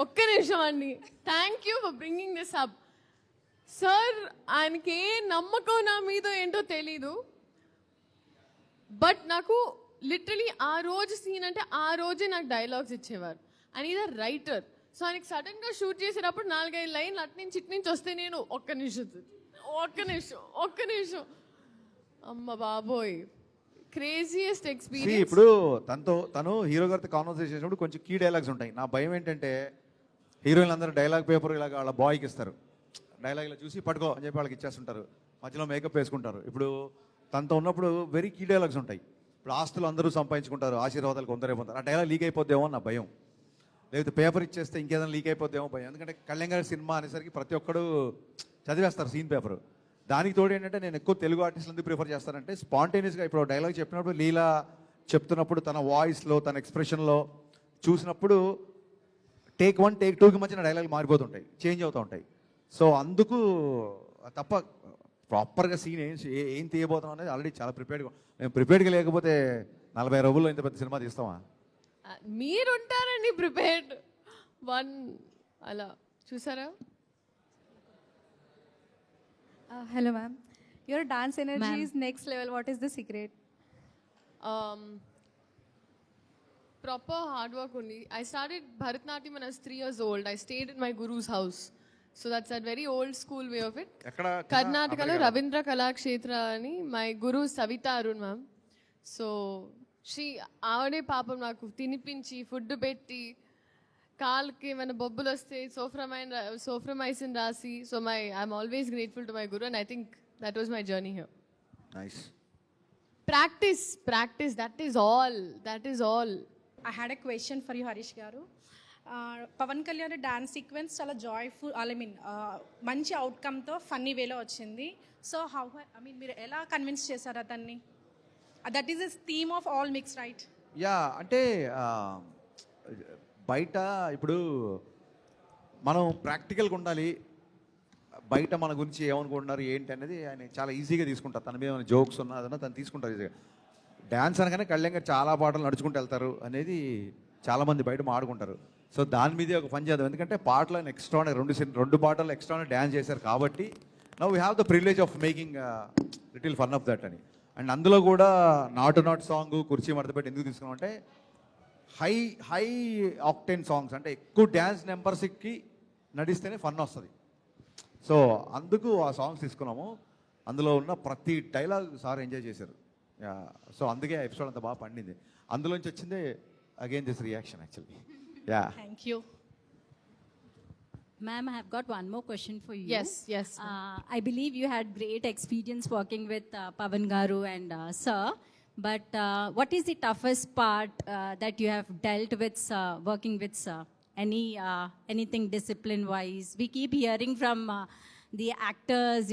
ఒక్క నిమిషం అండి. Thank you for bringing this up. Sir ఆయనకి ఏ నమ్మకం నా మీద ఏంటో తెలీదు, బట్ నాకు లిటరలీ ఆ రోజు సీన్ అంటే ఆ రోజే నాకు డైలాగ్స్ ఇచ్చేవారు. And is a writer. So ఆయనకి సడన్ గా షూట్ చేసేటప్పుడు 4-5 లైన్లు అటు నుంచి ఇటు నుంచి వస్తే నేను ఒక్క నిమిషం అమ్మ బాబోయ్, క్రేజియస్ట్ ఎక్స్పీరియన్స్. ఇప్పుడు తను హీరో గారితో కాన్వర్సేషన్ చేసినప్పుడు కొంచెం కీ డైలాగ్స్ ఉంటాయి. నా భయం ఏంటంటే హీరోయిన్లు అందరూ డైలాగ్ పేపర్ ఇలాగ వాళ్ళ బాయ్కి ఇస్తారు, డైలాగ్ ఇలా చూసి పట్టుకో అని చెప్పి వాళ్ళకి ఇచ్చేస్తుంటారు, మధ్యలో మేకప్ వేసుకుంటారు. ఇప్పుడు తనతో ఉన్నప్పుడు వెరీ కీ డైలాగ్స్ ఉంటాయి. ఇప్పుడు ఆస్తులు అందరూ సంపాదించుకుంటారు, ఆశీర్వాదాలు కొందరైపోతారు. ఆ డైలాగ్ లీక్ అయిపోద్దేమో నా భయం, లేకపోతే పేపర్ ఇచ్చేస్తే ఇంకేదైనా లీక్ అయిపోద్దేమో భయం. ఎందుకంటే కళ్యాణ్ గారి సినిమా అనేసరికి ప్రతి ఒక్కడు చదివేస్తారు సీన్ పేపర్. దానికి తోడు ఏంటంటే నేను ఎక్కువ తెలుగు ఆర్టిస్టులు ఎందుకు ప్రిఫర్ చేస్తానంటే స్పాంటేనియస్గా ఇప్పుడు డైలాగ్ చెప్పినప్పుడు లీలా చెప్తున్నప్పుడు తన వాయిస్లో తన ఎక్స్ప్రెషన్లో చూసినప్పుడు టేక్ 1 టేక్ 2కి మధ్యన డైలాగులు మారిపోతుంటాయి, చేంజ్ అవుతూ ఉంటాయి. సో అందుకు తప్ప ప్రాపర్గా సీన్ ఏం తీయబోతాం అనేది ఆల్రెడీ చాలా ప్రిపేర్డ్గా. మేము ప్రిపేర్డ్గా లేకపోతే 40 రోజుల్లో ఇంత పెద్ద సినిమా తీస్తామా? మీరుంటారండి ప్రిపేర్డ్. అలా చూసారా? Hello, ma'am. Your dance energy is next level. What is the secret? Proper hard work only. I started Bharatanatyam when I was 3 years old. I stayed in my guru's house. So that's a very old school way of it. Karnataka Ravindra Kalakshetra ani my guru Savita Arun ma'am. So she avade papam naku tinipinchi food petti కాల్కి ఏమైనా బొబ్బులు వస్తే Soframycin రాసి. So I'm always grateful to my guru and I think that was my journey here. Nice. Practice that is all. I had a question for you, Harish garu. Pawan Kalyan dance sequence చాలా joyful, మంచి అవుట్కమ్తో funny వేలో వచ్చింది. So మీరు ఎలా convince చేశారు అతన్ని? That is the theme of all mix, right? Yeah, అంటే బయట ఇప్పుడు మనం ప్రాక్టికల్గా ఉండాలి. బయట మన గురించి ఏమనుకుంటున్నారు ఏంటి అనేది ఆయన చాలా ఈజీగా తీసుకుంటారు. తన మీద జోక్స్ ఉన్నా అదన్నా తను తీసుకుంటారు ఈజీగా. డ్యాన్స్ అనగానే కళ్యాణ్ గారు చాలా పాటలు నడుచుకుంటూ వెళ్తారు అనేది చాలామంది బయట మాడుకుంటారు. సో దాని మీదే ఒక పని చేద్దాం. ఎందుకంటే పాటలు ఎక్స్ట్రా 2 పాటలు ఎక్స్ట్రా డ్యాన్స్ చేశారు కాబట్టి now we have the privilege of making little fun of that అని. అండ్ అందులో కూడా నాట్ సాంగ్ కుర్చీ మడతపెట్టి ఎందుకు తీసుకున్నామంటే హై ఆక్టేన్ సాంగ్స్, అంటే ఎక్కువ డ్యాన్స్ నెంబర్స్కి నడిస్తేనే ఫన్ వస్తుంది. సో అందుకు ఆ సాంగ్స్ తీసుకున్నాము. అందులో ఉన్న ప్రతి డైలాగ్ సార్ ఎంజాయ్ చేశారు. సో అందుకే ఎపిసోడ్ అంత బాగా పండింది. అందులోంచి వచ్చిందే again this reaction actually. Yeah, thank you. Ma'am, I have got one more question for you. Yes. I believe you had great experience working with Pavan Garu and Sir. But what is the toughest part that you have dealt with working with Sir? Anything discipline-wise? We keep hearing from the actors,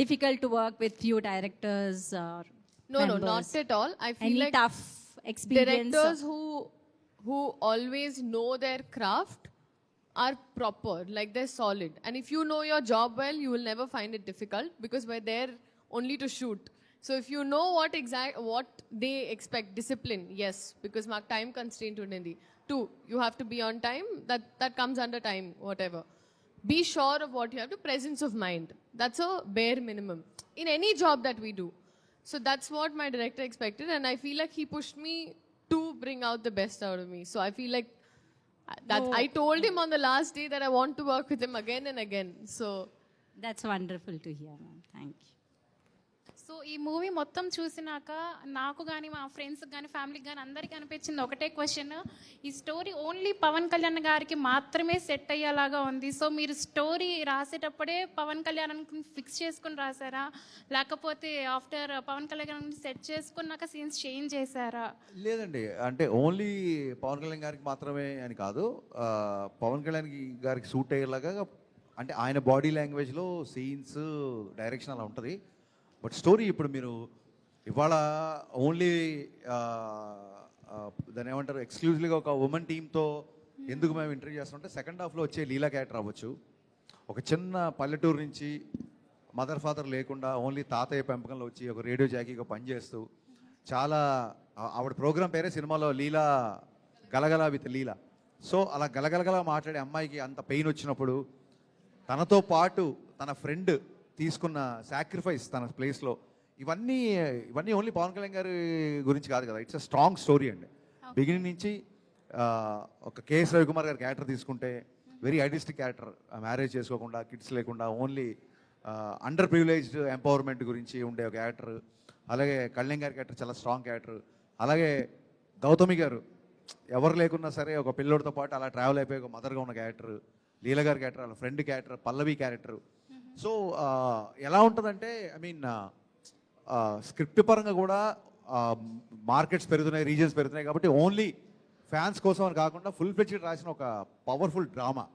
difficult to work with few directors or No, members. not at all. I feel Any like tough experience? directors who always know their craft are proper, like they're solid. And if you know your job well, you will never find it difficult because we're there only to shoot. So if you know what they expect, discipline, yes, because mark time constraint undi. 2, you have to be on time. That comes under time, whatever. Be sure of what you have to. Presence of mind. That's a bare minimum in any job that we do. So that's what my director expected, and I feel like he pushed me to bring out the best out of me. So I feel like that I told him on the last day that I want to work with him again and again. So That's wonderful to hear, ma'am. Thank you. So ఈ movie మొత్తం చూసినాక నాకు కానీ మా ఫ్రెండ్స్కి కానీ ఫ్యామిలీకి కానీ అందరికీ అనిపించింది ఒకటే క్వశ్చన్, ఈ స్టోరీ ఓన్లీ పవన్ కళ్యాణ్ గారికి మాత్రమే సెట్ అయ్యేలాగా ఉంది. సో మీరు స్టోరీ రాసేటప్పుడే పవన్ కళ్యాణ్ ఫిక్స్ చేసుకుని రాసారా, లేకపోతే ఆఫ్టర్ పవన్ కళ్యాణ్ సెట్ చేసుకున్నాక సీన్స్ చేంజ్ చేశారా? లేదండి, అంటే ఓన్లీ పవన్ కళ్యాణ్ గారికి మాత్రమే అని కాదు, పవన్ కళ్యాణ్ గారికి సూట్ అయ్యేలాగా అంటే ఆయన బాడీ లాంగ్వేజ్లో సీన్స్ డైరెక్షన్ అలా ఉంటుంది. బట్ స్టోరీ ఇప్పుడు మీరు ఇవాళ ఓన్లీ దాన్ని ఏమంటారు ఎక్స్క్లూజివ్గా ఒక ఉమెన్ టీంతో ఎందుకు మేము ఇంటర్వ్యూ చేస్తామంటే సెకండ్ హాఫ్లో వచ్చే లీలా క్యారెక్టర్ అవ్వచ్చు. ఒక చిన్న పల్లెటూరు నుంచి మదర్ ఫాదర్ లేకుండా ఓన్లీ తాతయ్య పెంపకంలో వచ్చి ఒక రేడియో జాకీగా పనిచేస్తూ చాలా ఆవిడ ప్రోగ్రామ్ పేరే సినిమాలో లీలా గలగల విత్ లీలా. సో అలా గలగలగలా మాట్లాడే అమ్మాయికి అంత పెయిన్ వచ్చినప్పుడు తనతో పాటు తన ఫ్రెండ్ తీసుకున్న సాక్రిఫైస్ తన ప్లేస్లో, ఇవన్నీ ఓన్లీ పవన్ కళ్యాణ్ గారి గురించి కాదు కదా, ఇట్స్ అ స్ట్రాంగ్ స్టోరీ అండి. బిగినింగ్ నుంచి ఒక కేఎస్ రవికుమార్ గారి క్యారెక్టర్ తీసుకుంటే వెరీ ఐడిస్టిక్ క్యారెక్టర్, మ్యారేజ్ చేసుకోకుండా కిడ్స్ లేకుండా ఓన్లీ అండర్ ప్రివిలేజ్డ్ ఎంపవర్మెంట్ గురించి ఉండే ఒక క్యారెక్టర్. అలాగే కళ్యాణ్ గారి క్యారెక్టర్ చాలా స్ట్రాంగ్ క్యారెక్టర్. అలాగే గౌతమి గారు ఎవరు లేకున్నా సరే ఒక పిల్లోడితో పాటు అలా ట్రావెల్ అయిపోయి ఒక మదర్గా ఉన్న క్యారెక్టర్. లీల గారి క్యారెక్టర్, వాళ్ళ ఫ్రెండ్ క్యారెక్టర్, పల్లవి క్యారెక్టర్. సో ఎలా ఉంటుందంటే ఐ మీన్ స్క్రిప్ట్ పరంగా కూడా మార్కెట్స్ పెరుగుతున్నాయి, రీజన్స్ పెరుగుతున్నాయి కాబట్టి ఓన్లీ ఫ్యాన్స్ కోసం అని కాకుండా ఫుల్ ఫ్లెడ్జ్డ్ రాసిన ఒక పవర్ఫుల్ డ్రామా.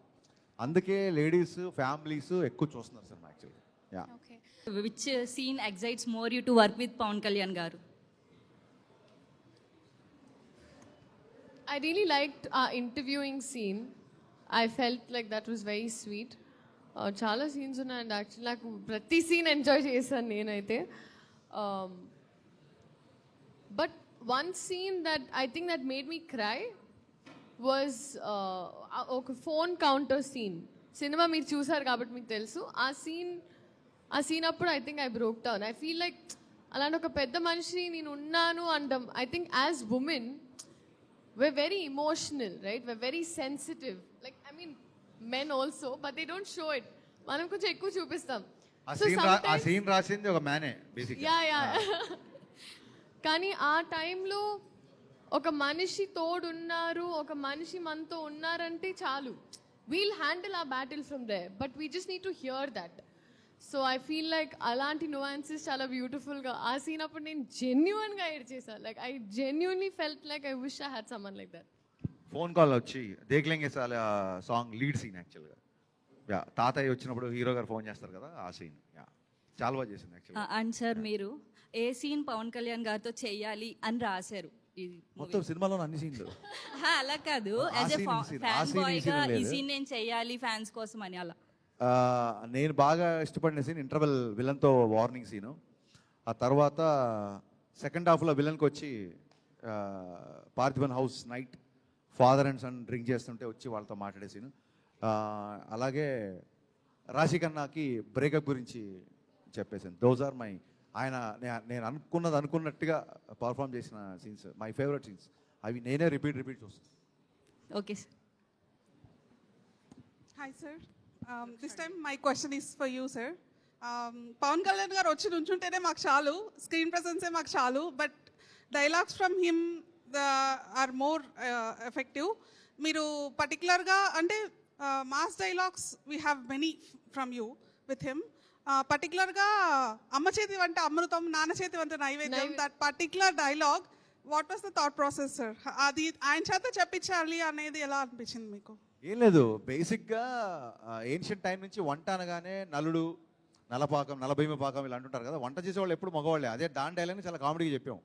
అందుకే లేడీస్ ఫ్యామిలీస్ ఎక్కువ చూస్తున్నారు cinema actually. Yeah. Okay. Which scene excites more you to work with Pawan Kalyan garu? I really liked our interviewing scene. I felt like that was very sweet. చాలా scenes ఉన్నాయండి actually, నాకు ప్రతి scene enjoy చేశాను నేనైతే. But one scene that I think that made me cry was ఒక phone counter scene. Cinema మీరు చూసారు కాబట్టి మీకు తెలుసు. ఆ సీన్ అప్పుడు I think I broke down. I feel like అలాంటి ఒక పెద్ద మనిషి నేను ఉన్నాను అంటాం. I think as women we're very emotional, right? We're very sensitive. Like, I mean, men also, but they don't show it. మనం కొంచెం ఎక్కువ చూపిస్తాం. ఆ సీన్ రాసింది ఒక మ్యానే బేసిక్గా. యా కానీ ఆ టైంలో ఒక మనిషి తోడున్నారు, ఒక మనిషి మనతో ఉన్నారంటే చాలు. We'll handle a battle from there, but we just need to hear that. So I feel like అలాంటి నువాన్సెస్ చాలా బ్యూటిఫుల్గా ఆ సీన్ అప్పుడు నేను జెన్యున్గా ఎడ్ చేశాను. Like I genuinely felt like I wish I had someone like that. Phone call వచ్చి Dekhlenge Saala song lead scene యాక్చువల్గా. యా, తాతయ్య వచ్చినప్పుడు హీరో గారు ఫోన్ చేస్తారు కదా, ఆ సీన్ యా చాలా బాగా చేసింది యాక్చువల్గా. అండ్ సార్ మీరు ఏ సీన్ పవన్ కళ్యాణ్ గారితో చేయాలి అని రాశారు? మొత్తం సినిమాలో అన్ని సీన్లు అలా కాదు, యాజ్ ఎ ఫ్యాన్ బాయ్ గా ఈ సీన్ నేను చేయాలి ఫ్యాన్స్ కోసం అని అలా. నేను బాగా ఇష్టపడిన సీన్ ఇంటర్వెల్ విలన్తో వార్నింగ్ సీను. ఆ తర్వాత సెకండ్ హాఫ్లో విలన్కి వచ్చి Parthiban house night father and son drink చేస్తుంటే వచ్చి వాళ్ళతో మాట్లాడే సీను. అలాగే రాశి ఖన్నాకి బ్రేకప్ గురించి చెప్పేసాను. దోస్ ఆర్ మై నేను అనుకున్నట్టుగా పర్ఫామ్ చేసిన సీన్స్, మై ఫేవరెట్ సీన్స్. అవి నేనే రిపీట్ చూస్తాను. Okay sir. Hi sir, this time my question is for you sir. Pavan Kalyan గారు వచ్చి నుంచుంటేనే మాకు చాలు, స్క్రీన్ ప్రెసెన్సే మాకు చాలు, but dialogues from him are more effective. మీరు పర్టికులర్గా అంటే mass dialogues we have many from you with him. పర్టికులర్గా అమ్మ చేతి వంట అమృతం, నాన్న చేతి వంట నైవేద్యం, that particular dialogue, what was the thought process sir? అది ఆయన చేత చెప్పించాలి అనేది ఎలా అనిపించింది మీకు? ఏం లేదు, బేసిక్గా ఏన్షియంట్ టైం నుంచి వంట అనగానే నలుడు, నలపాకం, నలభీమ పాకం ఇలా అంటుంటారు కదా. వంట చేసేవాళ్ళు ఎప్పుడు మగవాళ్ళే. అదే దాని డైలాగ్ని చాలా కామెడీగా చెప్పాం.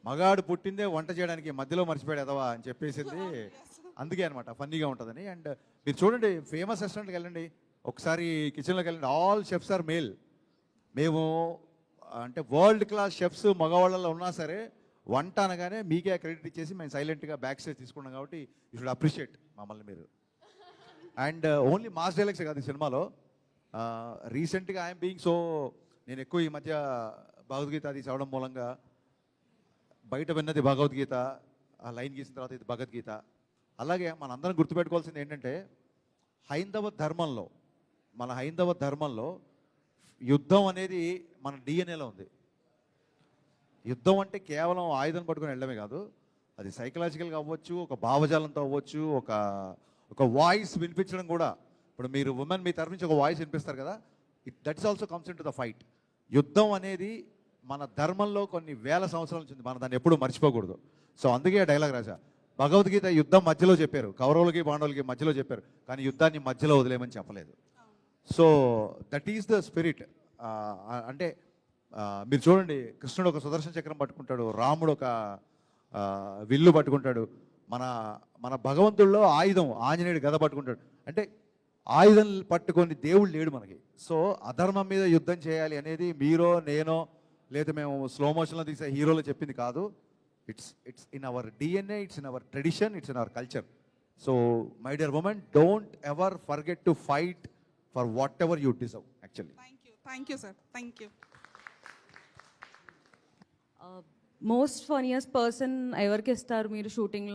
మగాడు పుట్టిందే వంట చేయడానికి, మధ్యలో మర్చిపోయాడు ఎదవా అని చెప్పేసింది అందుకే అనమాట, ఫన్నీగా ఉంటుందని. అండ్ మీరు చూడండి, ఫేమస్ రెస్టారెంట్కి వెళ్ళండి ఒకసారి, కిచెన్లోకి వెళ్ళండి, ఆల్ షెఫ్స్ ఆర్ మేల్. మేము అంటే వరల్డ్ క్లాస్ షెఫ్స్ మగవాళ్ళలో ఉన్నా సరే వంట అనగానే మీకే క్రెడిట్ ఇచ్చేసి మేము సైలెంట్గా బ్యాక్ స్టేజ్ తీసుకున్నాం. కాబట్టి యూ షుడ్ అప్రిషియేట్ మమ్మల్ని మీరు. అండ్ ఓన్లీ మాస్ డైలాగ్స్ కాదు ఈ సినిమాలో. రీసెంట్గా ఐఎమ్ బీయింగ్ సో, నేను ఎక్కువ ఈ మధ్య భగవద్గీత అది చదవడం మూలంగా బయట విన్నది భగవద్గీత, ఆ లైన్ గీసిన తర్వాత ఇది భగవద్గీత. అలాగే మనందరం గుర్తుపెట్టుకోవాల్సింది ఏంటంటే మన హైందవ ధర్మంలో యుద్ధం అనేది మన డిఎన్ఏలో ఉంది. యుద్ధం అంటే కేవలం ఆయుధం పట్టుకొని వెళ్ళడమే కాదు, అది సైకలాజికల్గా అవ్వచ్చు, ఒక భావజాలంతో అవ్వచ్చు, ఒక వాయిస్ వినిపించడం కూడా. ఇప్పుడు మీరు ఉమెన్ మీ తరఫు నుంచి ఒక వాయిస్ వినిపిస్తారు కదా, that's also comes in to the fight. యుద్ధం అనేది మన ధర్మంలో కొన్ని వేల సంవత్సరాల నుంచి ఉంది, మనం దాన్ని ఎప్పుడూ మర్చిపోకూడదు. సో అందుకే ఆ డైలాగ్ రాజా. భగవద్గీత యుద్ధం మధ్యలో చెప్పారు, కౌరవులకి పాండవులకి మధ్యలో చెప్పారు, కానీ యుద్ధాన్ని మధ్యలో వదిలేమని చెప్పలేదు. So that is the spirit. అంటే మీరు చూడండి, కృష్ణుడు ఒక సుదర్శన చక్రం పట్టుకుంటాడు, రాముడు ఒక విల్లు పట్టుకుంటాడు, మన భగవంతుల్లో ఆయుధం ఆంజనేయుడు గద పట్టుకుంటాడు. అంటే ఆయుధం పట్టుకొని దేవుడు లేడు మనకి. సో అధర్మం మీద యుద్ధం చేయాలి అనేది మీరో నేనో లేదా మేము స్లో మోషన్లో తీసే హీరోలు చెప్పింది కాదు. It's in our DNA, it's in our tradition, it's in our culture. So, my dear woman, don't ever forget to fight for whatever you deserve, actually. Thank you, sir. Thank you. Most funniest person ఎవరికి ఇస్తారు మీరు షూటింగ్లో?